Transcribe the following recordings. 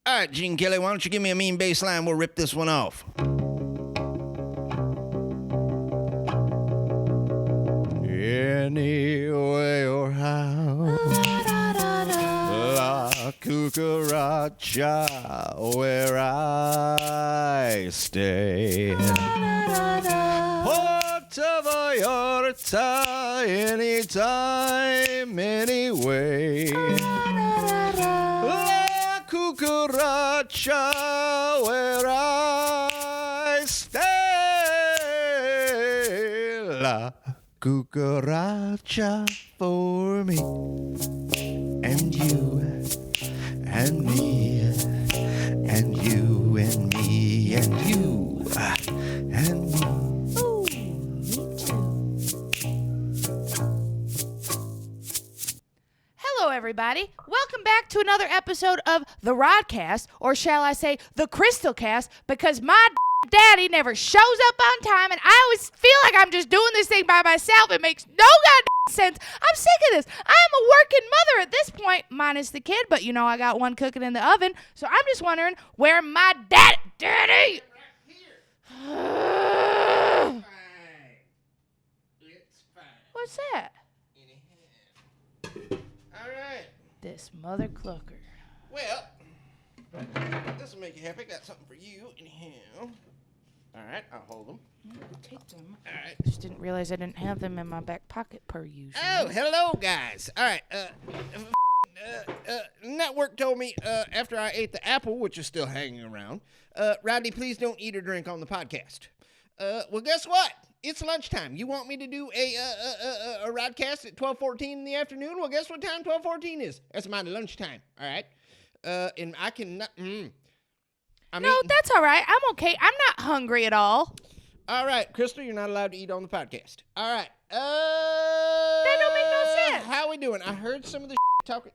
All right, Gene Kelly, why don't you give me a mean bass line? We'll rip this one off. Anyway or how, La Cucaracha, where I stay. Puerto Vallarta, anytime, anyway. La Cucaracha, where I stay. La Cucaracha for me and you and me and you and me and you and me. Ooh, me too. Hello, everybody. Welcome back to another episode of the Rodknast, or shall I say, the Khrystlecast, because my daddy never shows up on time, and I always feel like I'm just doing this thing by myself. It makes no goddamn sense. I'm sick of this. I am a working mother at this point, minus the kid, but you know I got one cooking in the oven, so I'm just wondering where my daddy. It's fine. What's that? All right. This mother clucker. Well, this will make you happy. Got something for you. Anyhow. All right, I'll hold them. Take them. All right. Just didn't realize I didn't have them in my back pocket per usual. Oh, hello, guys. All right. Network told me after I ate the apple, which is still hanging around, Rodney, please don't eat or drink on the podcast. Well, guess what? It's lunchtime. You want me to do a Rodcast at 12:14 in the afternoon? Well, guess what time 12:14 is? That's my lunchtime. All right. And I can. That's all right. I'm okay. I'm not hungry at all. All right, Khrystle, you're not allowed to eat on the podcast. All right. That don't make no sense. How we doing? I heard some of the talking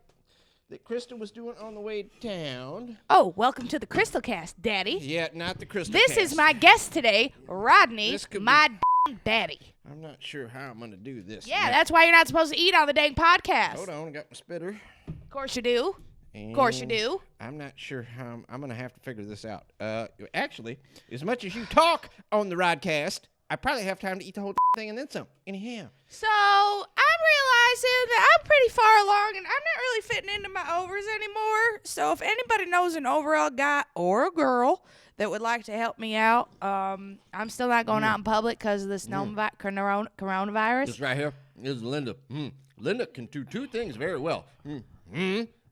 that Khrystle was doing on the way down. Oh, welcome to the Khrystlecast, Daddy. Yeah, not the Khrystle. This is my guest today, Rodney, my daddy. I'm not sure how I'm going to do this. Yeah, that's why you're not supposed to eat on the dang podcast. Hold on, I got my spitter. Of course you do. Of course you do. I'm not sure how I'm going to have to figure this out. Actually, as much as you talk on the Rodcast, I probably have time to eat the whole thing and then some. Anyhow. So, I'm realizing that I'm pretty far along and I'm not really fitting into my overs anymore. So, if anybody knows an overall guy or a girl that would like to help me out, I'm still not going out in public because of this coronavirus. This right here is Linda. Linda can do two things very well.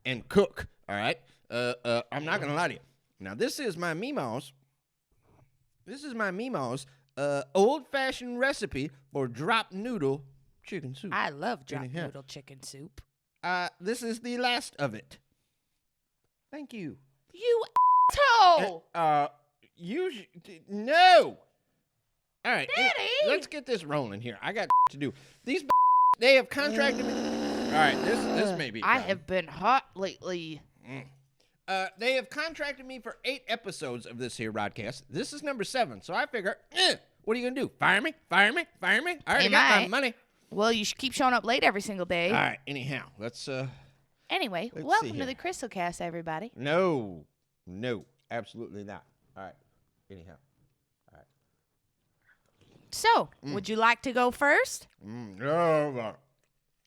And cook. All right. I'm not gonna lie to you. Now this is my Meemaw's. Old-fashioned recipe for drop noodle chicken soup. I love drop noodle chicken soup. This is the last of it. Thank you. You asshole! No. All right, Daddy! let's get this rolling here. I got to do. These they have contracted me. All right, this may be. I have been hot lately. They have contracted me for 8 episodes of this here Rodcast. This is number 7, so I figure, what are you gonna do? Fire me? I already got my money. Well, you should keep showing up late every single day. All right. Anyhow, let's. Anyway, let's welcome see to here. the Khrystlecast, everybody. No, absolutely not. All right. Anyhow. All right. So, would you like to go first? No.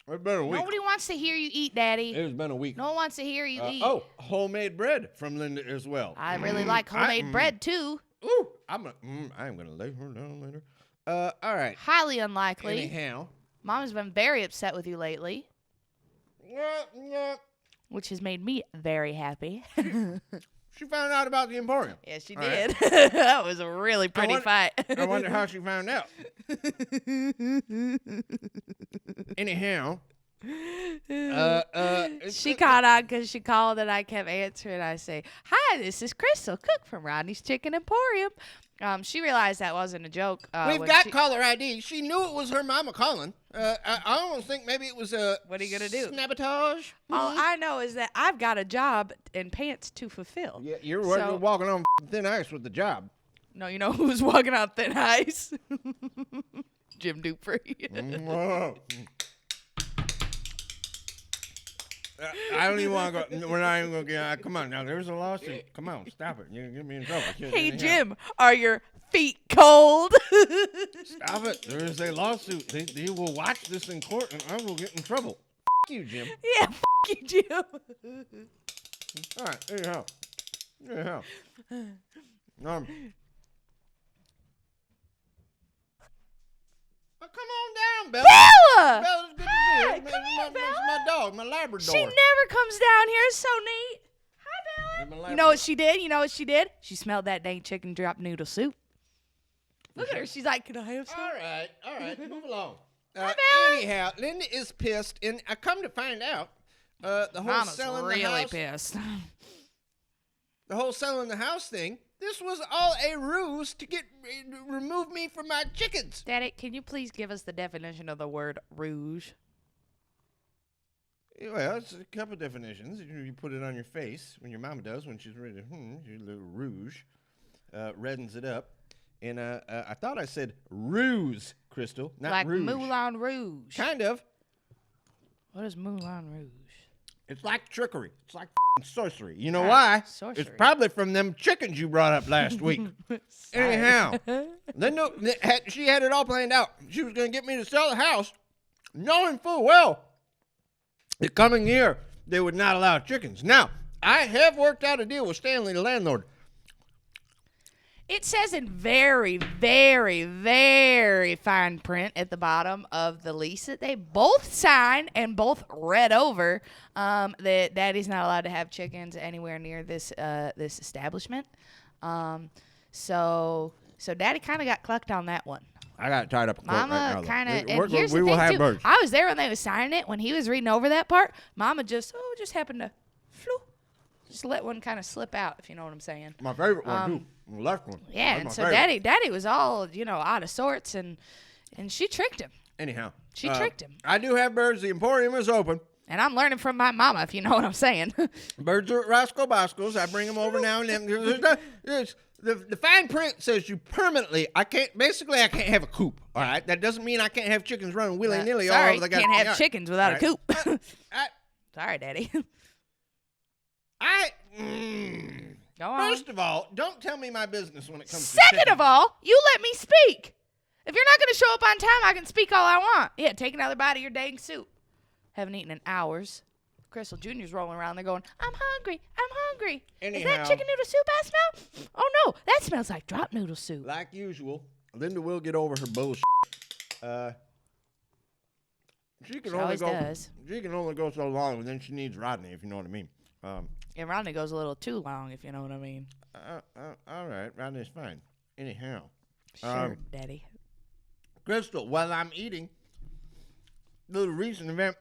It's been a week. Nobody wants to hear you eat, Daddy. It's been a week. No one wants to hear you eat. Oh, homemade bread from Linda as well. I really like homemade bread, too. Ooh, I'm gonna lay her down later. All right. Highly unlikely. Anyhow. Mom's been very upset with you lately, which has made me very happy. She found out about the Emporium. Yeah, she All did. Right. That was a really pretty fight. I wonder how she found out. Anyhow. She caught on because she called and I kept answering. I say, "Hi, this is Khrystle, cook from Rodney's Chicken Emporium." She realized that wasn't a joke. We've got caller ID. She knew it was her mama calling. I almost think maybe it was a What are you gonna do? sabotage. All I know is that I've got a job and pants to fulfill. Yeah, you're walking on thin ice with the job. No, you know who's walking on thin ice? Jim Dupree. I don't even want to go. We're not even going to get. Come on now. There's a lawsuit. Come on, stop it. You're going to get me in trouble. Hey, Jim, are your feet cold? Stop it. There is a lawsuit. They will watch this in court, and I will get in trouble. You, Jim. Yeah, you, Jim. All right. Anyhow. Come on down, Bella. Bella! Bella's good to see you. Hi, come here, It's my dog, my Labrador. She never comes down here. It's so neat. Hi, Bella. You know what she did? She smelled that dang chicken drop noodle soup. Look at her. She's like, can I have some? All right. Move along. Hi, Bella. Anyhow, Linda is pissed, and I come to find out the whole Mama's selling really the house. pissed. The whole selling the house thing. This was all a ruse to remove me from my chickens. Daddy, can you please give us the definition of the word rouge? Well, it's a couple definitions. You put it on your face when your mama does when she's ready to, a little rouge, reddens it up. And I thought I said ruse, Khrystle, not like rouge. Moulin Rouge. Kind of. What is Moulin Rouge? It's like trickery. It's like sorcery. You know why? Sorcery. It's probably from them chickens you brought up last week. Anyhow, Linda, she had it all planned out. She was going to get me to sell the house, knowing full well the coming year they would not allow chickens. Now, I have worked out a deal with Stanley, the landlord. It says in very, very, very fine print at the bottom of the lease that they both signed and both read over that Daddy's not allowed to have chickens anywhere near this this establishment. So Daddy kind of got clucked on that one. I got tied up in court Mama right now. kind of, and We here's the will thing have too. birds. I was there when they was signing it. When he was reading over that part, Mama just happened to, just let one kind of slip out, if you know what I'm saying. My favorite one too, the left one. Yeah, That's and my so favorite. Daddy was all out of sorts, and she tricked him. Anyhow, She tricked him. I do have birds. The Emporium is open. And I'm learning from my mama, if you know what I'm saying. Birds are at Roscoe Bosco's. I bring them over now and then. The fine print says you permanently. I can't have a coop. All right, that doesn't mean I can't have chickens running willy nilly all Sorry, over the can't goddamn have yard. chickens without a coop. I, Sorry, Daddy. Go on. First of all, don't tell me my business when it comes to Second chickens. of all, you let me speak. If you're not going to show up on time, I can speak all I want. Yeah, take another bite of your dang soup. Haven't eaten in hours. Khrystle Jr.'s rolling around there going, I'm hungry. Is Anyhow, that chicken noodle soup I smell? Oh, no, that smells like drop noodle soup. like usual, Linda will get over her bullshit. She can always does. She can only go so long, and then she needs Rodney, if you know what I mean. And Rodney goes a little too long, if you know what I mean. All right, Rodney's fine. Anyhow, Sure, Daddy. Khrystle, while I'm eating, little recent event.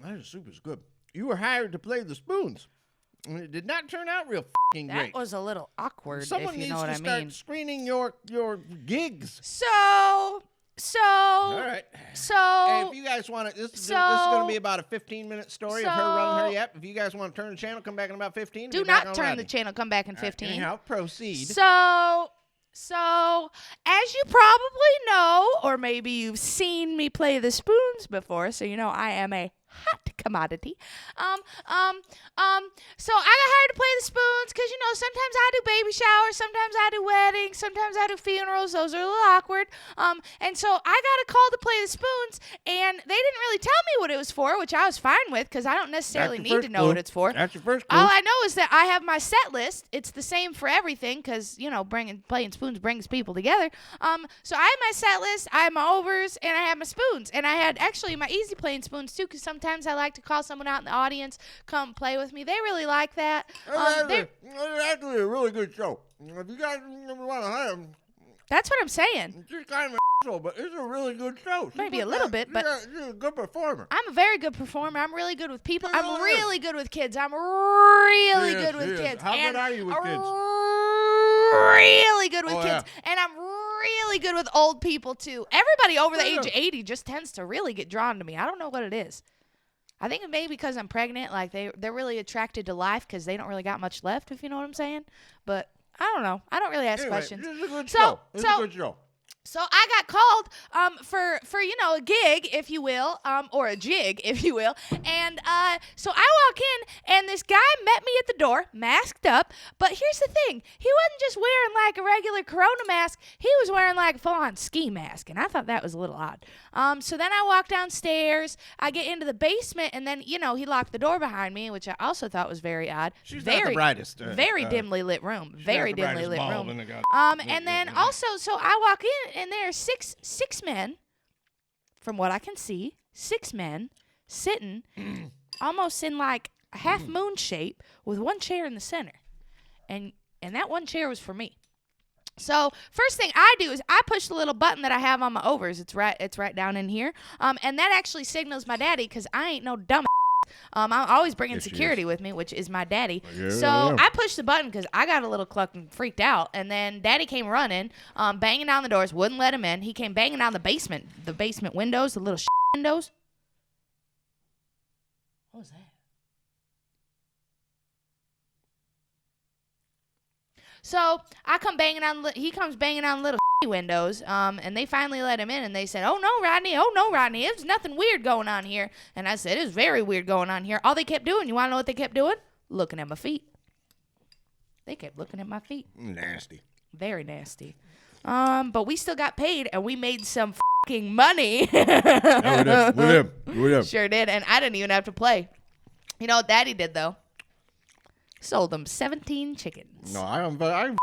That soup is good. You were hired to play the spoons, and it did not turn out real f***ing great. That was a little awkward, Someone if you needs know what to I start mean. screening your gigs. So. All right. Hey, if you guys want to, this is going to be about a 15-minute story of her running her yap. If you guys want to turn the channel, come back in about 15. Do not turn the channel. Come back in 15. Anyhow, proceed. So, as you probably know, or maybe you've seen me play the spoons before, so you know I am a hot commodity. So I got hired to play the spoons because, sometimes I do baby showers, sometimes I do weddings, sometimes I do funerals. Those are a little awkward. And so I got a call to play the spoons, and they didn't really tell me what it was for, which I was fine with because I don't necessarily need to know what it's for. That's your first clue. All I know is that I have my set list. It's the same for everything because, playing spoons brings people together. So I have my set list, I have my overs, and I have my spoons. And I had actually my easy playing spoons too because sometimes I like to call someone out in the audience, come play with me. They really like that. It's actually a really good show. If you guys want to hire them, That's what I'm saying. she's kind of an asshole, but it's a really good show. Maybe a little bit, but she's a good performer. I'm a very good performer. I'm really good with people. You I'm really really good with kids. I'm really good with She is. kids. How And good are you with kids? Really good with Oh, kids. And I'm really good with old people too. Everybody over the age of 80 just tends to really get drawn to me. I don't know what it is. I think it may be because I'm pregnant. Like they're really attracted to life because they don't really got much left, if you know what I'm saying. But I don't know. I don't really ask questions. This is a good So- show. This is so- a good show. So I got called for a gig, if you will, or a jig, if you will. And so I walk in, and this guy met me at the door, masked up. But here's the thing. He wasn't just wearing like a regular Corona mask. He was wearing like a full-on ski mask, and I thought that was a little odd. So then I walk downstairs. I get into the basement, and then, he locked the door behind me, which I also thought was very odd. She's not the brightest. Very dimly lit room. Very dimly lit room. And then also, so I walk in, and there are six men, from what I can see, 6 men sitting almost in like a half moon shape with one chair in the center. And that one chair was for me. So first thing I do is I push the little button that I have on my overs. It's right down in here. And that actually signals my daddy, because I ain't no dumb. I'm always bringing security with me, which is my daddy. So I pushed the button because I got a little clucked and freaked out. And then Daddy came running, banging down the doors, wouldn't let him in. He came banging down the basement windows, the little windows. What was that? So he comes banging on little windows, and they finally let him in, and they said, oh no, Rodney, there's nothing weird going on here. And I said, it's very weird going on here. All they kept doing, you want to know what they kept doing? Looking at my feet. They kept looking at my feet. Nasty. Very nasty. But we still got paid, and we made some fucking money. Yeah, we did. Sure did, and I didn't even have to play. You know what Daddy did, though? Sold them 17 chickens. No, I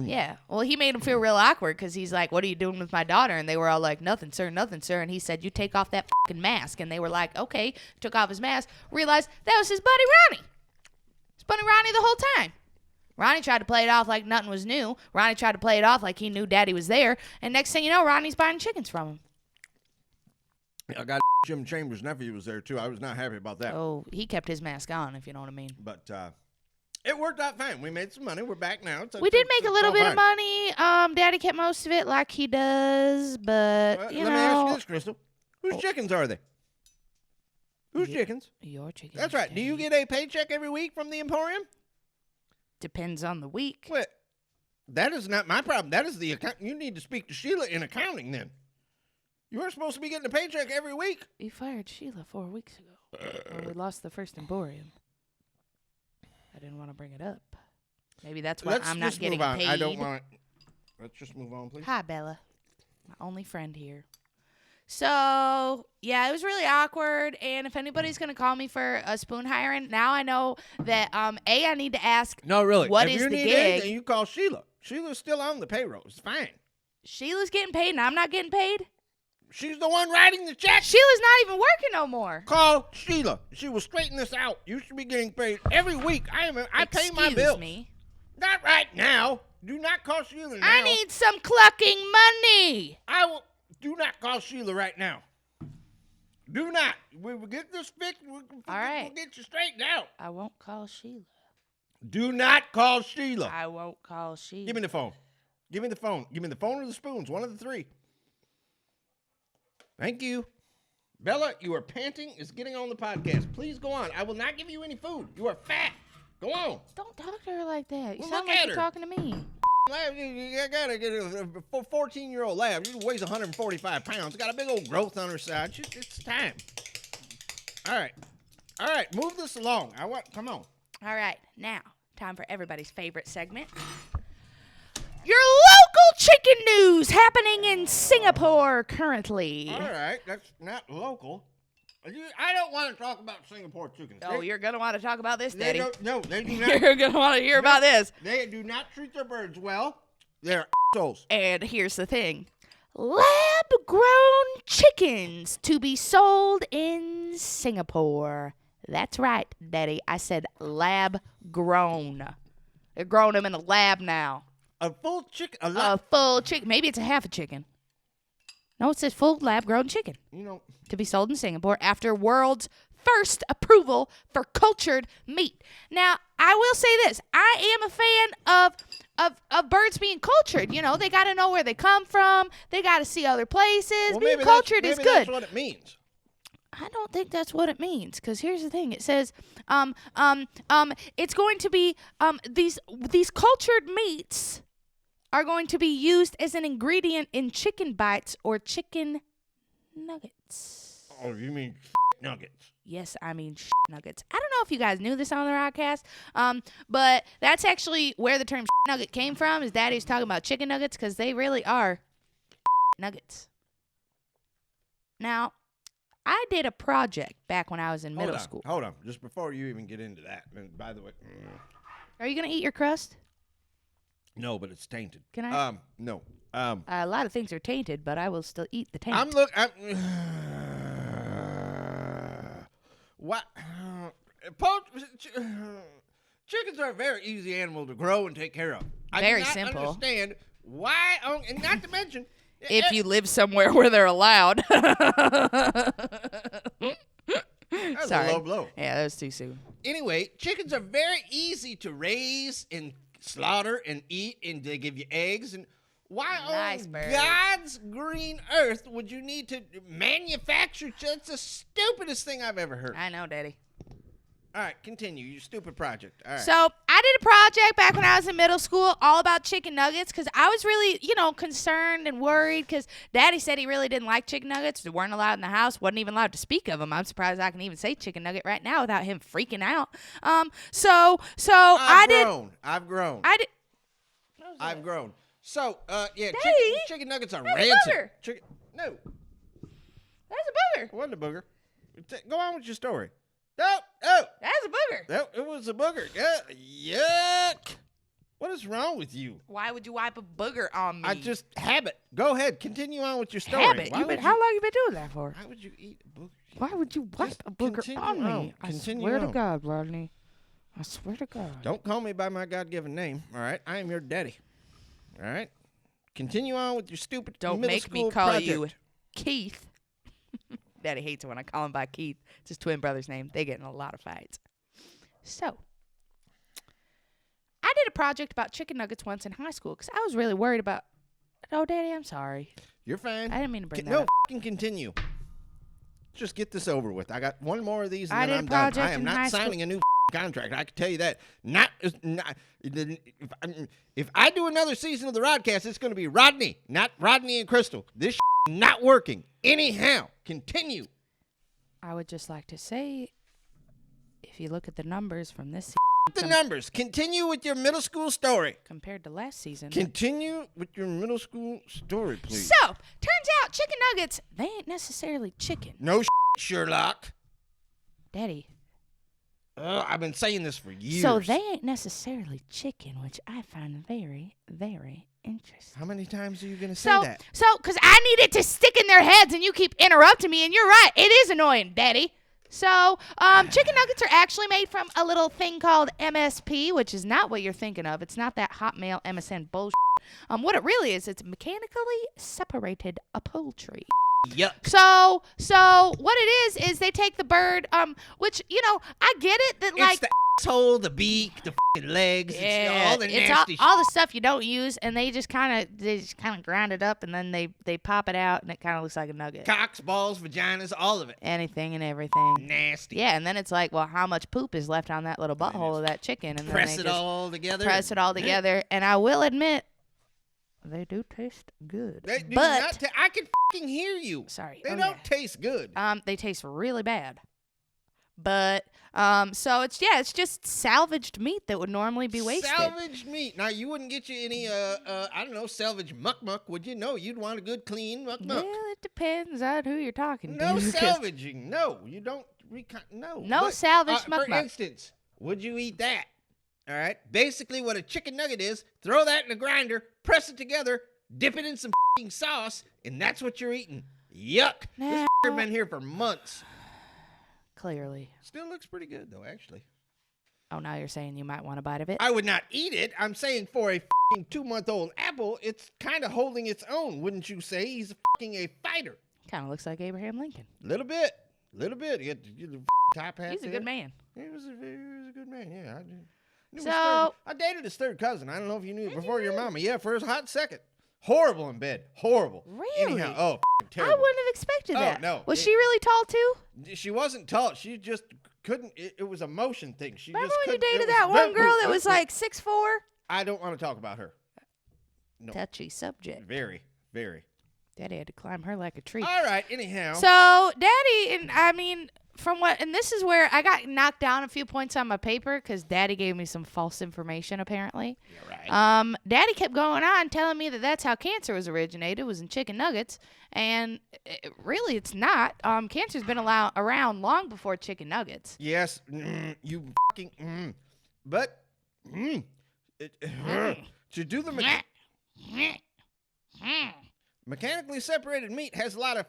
Yeah. Well, he made them feel real awkward, because he's like, what are you doing with my daughter? And they were all like, nothing, sir. And he said, you take off that fucking mask. And they were like, okay. Took off his mask. Realized that was his buddy Ronnie. His buddy Ronnie the whole time. Ronnie tried to play it off like nothing was new. Ronnie tried to play it off like he knew Daddy was there. And next thing you know, Ronnie's buying chickens from him. I got Jim Chambers' nephew was there, too. I was not happy about that. Oh, he kept his mask on, if you know what I mean. But it worked out fine. We made some money. We're back now. We did make a little bit of money. Daddy kept most of it like he does, but, let me ask you this, Khrystle. Whose chickens are they? Whose chickens? Your chickens. That's right. Do you get a paycheck every week from the Emporium? Depends on the week. What? That is not my problem. That is the account. You need to speak to Sheila in accounting then. You were supposed to be getting a paycheck every week. You fired Sheila 4 weeks ago. When we lost the first Emporium. I didn't want to bring it up. Maybe that's why I'm not getting paid. I don't want it. Let's just move on, please. Hi, Bella. My only friend here. So, yeah, it was really awkward. And if anybody's going to call me for a spoon hiring, now I know that, I need to ask, no, really. What if is you the need gig? Anything, you call Sheila. Sheila's still on the payroll. It's fine. Sheila's getting paid and I'm not getting paid? She's the one writing the check. Sheila's not even working no more. Call Sheila. She will straighten this out. You should be getting paid every week. I pay my bills. Excuse me. Not right now. Do not call Sheila now. I need some clucking money. Do not call Sheila right now. Do not. We will get this fixed. All right. We'll get you straightened out. I won't call Sheila. Do not call Sheila. I won't call Sheila. Give me the phone. Give me the phone. Give me the phone or the spoons. One of the three. Thank you. Bella, you are panting. It's getting on the podcast. Please go on. I will not give you any food. You are fat. Go on. Don't talk to her like that. You Well, sound look like at you're her. talking to me. I gotta get a 14-year-old lab. She weighs 145 pounds. Got a big old growth on her side. It's time. All right. Move this along. Come on. All right. Now, time for everybody's favorite segment. Your local chicken news happening in Singapore currently. All right. That's not local. I don't want to talk about Singapore chickens. Oh, you're going to want to talk about this, Daddy. They do not. You're going to want to hear about this. They do not treat their birds well. They're assholes. And here's the thing. Lab-grown chickens to be sold in Singapore. That's right, Daddy. I said lab-grown. They're growing them in a lab now. A full chicken. A full chicken. Maybe it's a half a chicken. No, it says full lab-grown chicken. To be sold in Singapore after world's first approval for cultured meat. Now, I will say this. I am a fan of birds being cultured. You know, they got to know where they come from. They got to see other places. Well, being cultured is maybe good. That's what it means. I don't think that's what it means, because here's the thing. It says, it's going to be these cultured meats are going to be used as an ingredient in chicken bites or chicken nuggets. Oh, you mean nuggets? Yes, I mean nuggets. I don't know if you guys knew this on the Rodcast, but that's actually where the term nugget came from. Is Daddy was talking about chicken nuggets because they really are nuggets. Now, I did a project back when I was in middle school. Hold on, just before you even get into that. And by the way, Are you gonna eat your crust? no, but it's tainted. Can I? No. A lot of things are tainted, but I will still eat the taint. What? Chickens are a very easy animal to grow and take care of. Very I do not simple. understand why, and not to mention, if you live somewhere where they're allowed. that's Sorry. a low blow. Yeah, that was too soon. Anyway, chickens are very easy to raise and slaughter and eat, and they give you eggs. And why Nice on bird. God's green earth would you need to manufacture? That's the stupidest thing I've ever heard. I know, Daddy. All right, continue your stupid project. All right. So I did a project back when I was in middle school all about chicken nuggets because I was really, concerned and worried because Daddy said he really didn't like chicken nuggets. They weren't allowed in the house. Wasn't even allowed to speak of them. I'm surprised I can even say chicken nugget right now without him freaking out. So I've grown. I've grown. So, yeah, Daddy, chicken nuggets are that's a rancid. booger. No, That's a booger. it wasn't a booger. Go on with your story. Oh, That's a booger. it was a booger. Yuck. What is wrong with you? Why would you wipe a booger on me? I just habit. Go ahead. Continue on with your story. habit. Why would How long you been doing that for? Why would you eat a booger? Why would you wipe Just a booger continue on me? on. I Continue swear to on. God, Rodney. I swear to God. Don't call me by my God-given name. All right, I am your daddy. All right. Continue on with your stupid Don't middle make school me call project. you Keith. Daddy hates it when I call him by Keith. It's his twin brother's name. They get in a lot of fights. So, I did a project about chicken nuggets once in high school because I was really worried about. Oh, Daddy, I'm sorry. You're fine. I didn't mean to bring that No, up. f***ing continue. Just get this over with. I got one more of these, and I then did I'm a done. project I am in high not school- signing a new f***ing contract. I can tell you that. If I do another season of the Rodcast, it's going to be Rodney, not Rodknee and Khrystle. This not working. Anyhow, continue. I would just like to say, if you look at the numbers from this The numbers. Continue with your middle school story. compared to last season. Continue with your middle school story, please. So, turns out chicken nuggets, they ain't necessarily chicken. No Sherlock. Daddy. I've been saying this for years. So they ain't necessarily chicken, which I find very, very interesting. How many times are you going to say that? Because I need it to stick in their heads, and you keep interrupting me, and you're right. It is annoying, Daddy. So, chicken nuggets are actually made from a little thing called MSP, which is not what you're thinking of. It's not that Hotmail MSN bullshit. What it really is, it's mechanically separated poultry. Yuck. So what it is they take the bird, which, I get it that, It's the asshole, the beak, the f***ing legs, it's all the nasty all the stuff you don't use, and they just kind of grind it up, and then they pop it out, and it kind of looks like a nugget. cocks, balls, vaginas, all of it. Anything and everything. Nasty. Yeah, and then it's like, well, how much poop is left on that little butthole of that chicken? And then Press they it just all together. press it all together, and I will admit, they do taste good. They do but not I can f***ing hear you. sorry, They oh, don't yeah. taste good. They taste really bad. But so it's just salvaged meat that would normally be wasted. Salvaged meat. Now, you wouldn't get you any, I don't know, salvage muck, would you? No, you'd want a good, clean muck. Well, it depends on who you're talking No to. 'cause salvaging. No, you don't. No. No But, salvaged For muck. instance, would you eat that? All right. Basically, what a chicken nugget is, throw that in a grinder, press it together, dip it in some f***ing sauce, and that's what you're eating. Yuck. This f***er been here for months. Clearly. Still looks pretty good, though, actually. Oh, now you're saying you might want a bite of it? I would not eat it. I'm saying for a f***ing 2-month-old apple, it's kind of holding its own, wouldn't you say? He's f***ing a fighter. Kind of looks like Abraham Lincoln. Little bit. He had the top hat. He's a good man. He was a good man, yeah. I knew his So- I dated his third cousin. I don't know if you knew it before your mama. Yeah, for a hot second. Horrible in bed. Horrible. Really? Anyhow, oh, I terrible. wouldn't have expected Oh, that. no. Was she really tall, too? She wasn't tall. She just couldn't. It was a motion thing. She Remember just when you couldn't. dated that one girl that was like 6'4"? I don't want to talk about her. touchy subject. Very, very. Daddy had to climb her like a tree. All right, anyhow. So, Daddy, and I mean, and this is where I got knocked down a few points on my paper because Daddy gave me some false information, apparently. Yeah, right. Daddy kept going on telling me that that's how cancer was originated, was in chicken nuggets, and really it's not. Cancer's been around long before chicken nuggets. Yes, you fucking, but, to do the mechanically separated meat has a lot of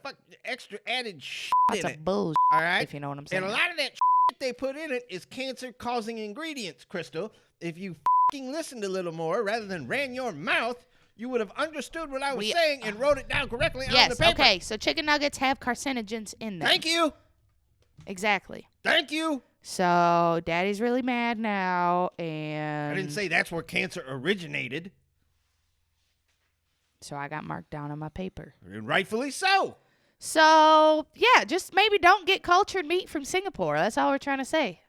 extra added shit That's in a it. bullshit, All right? if you know what I'm saying. And a lot of that shit they put in it is cancer-causing ingredients, Khrystle. If you fucking listened a little more rather than ran your mouth, you would have understood what I was saying and wrote it down correctly on the paper. Yes, okay, so chicken nuggets have carcinogens in them. Thank you. Exactly. Thank you. So, Daddy's really mad now, and... I didn't say that's where cancer originated. So I got marked down on my paper. And rightfully so. So, yeah, just maybe don't get cultured meat from Singapore. That's all we're trying to say.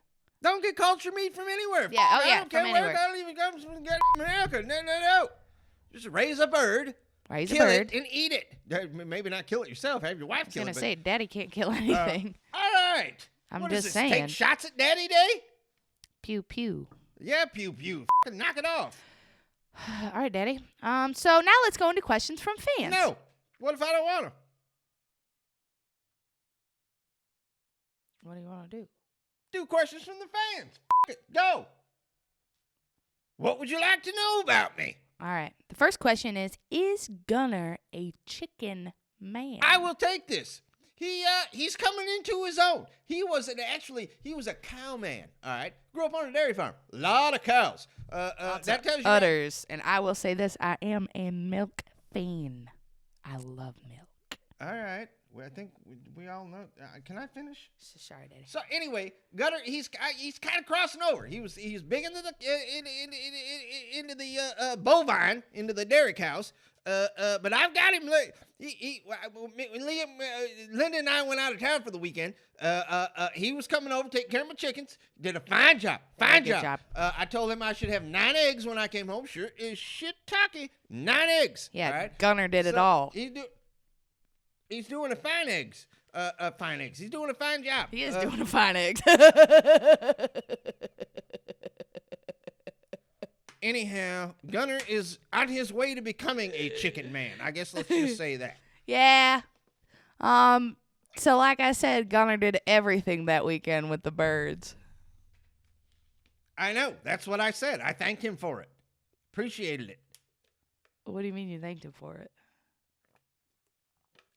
Don't get cultured meat from anywhere. Yeah, oh yeah, I don't care from where anywhere. it even comes from America. No. Just raise a bird. Kill it and eat it. Maybe not kill it yourself. Have your wife kill it. I was going to say, Daddy can't kill anything. All right. I'm What just is this, saying. Take shots at Daddy Day? Pew, pew. Yeah, pew, pew. Fucking knock it off. All right, Daddy. So now let's go into questions from fans. No. What if I don't want to? What do you want to do? Do questions from the fans. It. Go. What would you like to know about me? All right. The first question is Gunner a chicken man? I will take this. He's coming into his own. He was a cow man. All right, grew up on a dairy farm. A lot of cows. That tells you Udders, and I will say this: I am a milk fan. I love milk. All right. Well, I think we all know. Can I finish? Sorry, Daddy. So anyway, Gunner, he's kind of crossing over. He's big into the bovine, into the dairy cows. But I've got him. Linda and I went out of town for the weekend. He was coming over, taking care of my chickens. Did a fine job. Fine job. I told him I should have 9 eggs when I came home. Sure is shit talky. 9 eggs. Yeah, all right? Gunner did it all. He's doing a fine eggs. Fine eggs. He's doing a fine job. He is doing a fine eggs. Anyhow, Gunner is on his way to becoming a chicken man. I guess let's just say that. Yeah. So like I said, Gunner did everything that weekend with the birds. I know. That's what I said. I thanked him for it. Appreciated it. What do you mean you thanked him for it?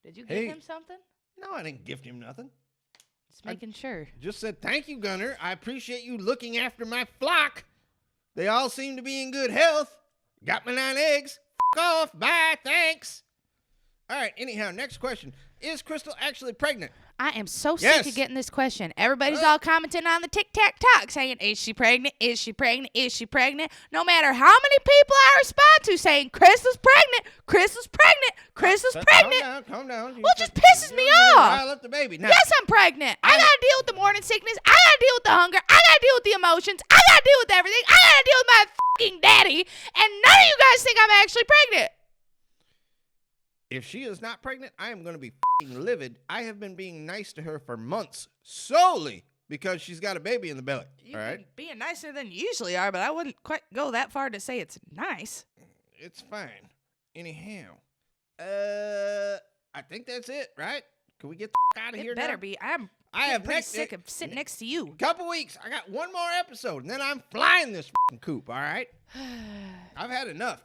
Did you give him something? No, I didn't gift him nothing. Just making sure. Just said, thank you, Gunner. I appreciate you looking after my flock. They all seem to be in good health. Got my 9 eggs. F*** off. Bye. Thanks. All right. Anyhow, next question. Is Khrystle actually pregnant? I am so sick of getting this question. Everybody's all commenting on the tic-tac-toc saying, is she pregnant? Is she pregnant? Is she pregnant? No matter how many people I respond to saying, Khrystle's pregnant, Khrystle's pregnant, Khrystle's pregnant. Calm down. Well, it just pisses me off. Rile up the baby. Now, Yes, I'm pregnant. I got to deal with the morning sickness. I got to deal with the hunger. I got to deal with the emotions. I got to deal with everything. I got to deal with my fucking daddy. And none of you guys think I'm actually pregnant. if she is not pregnant, I am going to be f***ing livid. I have been being nice to her for months solely because she's got a baby in the belly. You've all right? been being nicer than you usually are, but I wouldn't quite go that far to say it's nice. It's fine. Anyhow, I think that's it, right? Can we get the f*** out of here now? It better be. I have pretty sick of sitting next to you. Couple weeks. I got one more episode, and then I'm flying this f***ing coop, all right? I've had enough.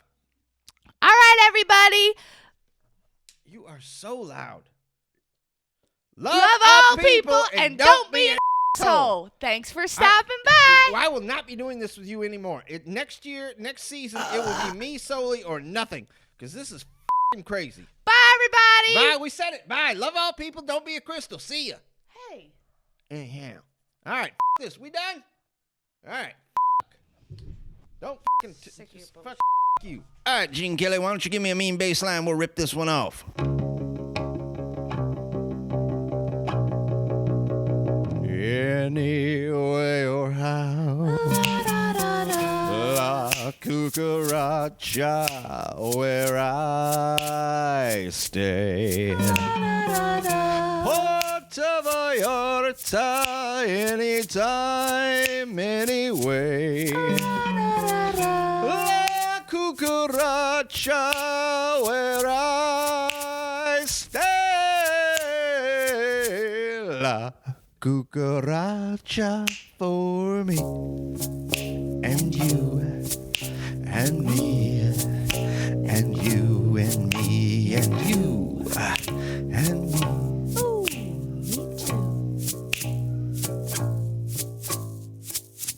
All right, everybody. You are so loud. Love all people and don't be an asshole. Thanks for stopping by. I will not be doing this with you anymore. Next season, it will be me solely or nothing, because this is f***ing crazy. Bye, everybody. Bye. We said it. Bye. Love all people. Don't be a Khrystle. See ya. Hey. Anyhow. All right. This. We done? All right. Don't fucking fuck you. All right, Gene Kelly, why don't you give me a mean bass line? We'll rip this one off. Anyway or how, cucaracha, where I stay. Porta Vallarta, anytime, anyway. La cucaracha, where I stay. La cucaracha for me and you and me.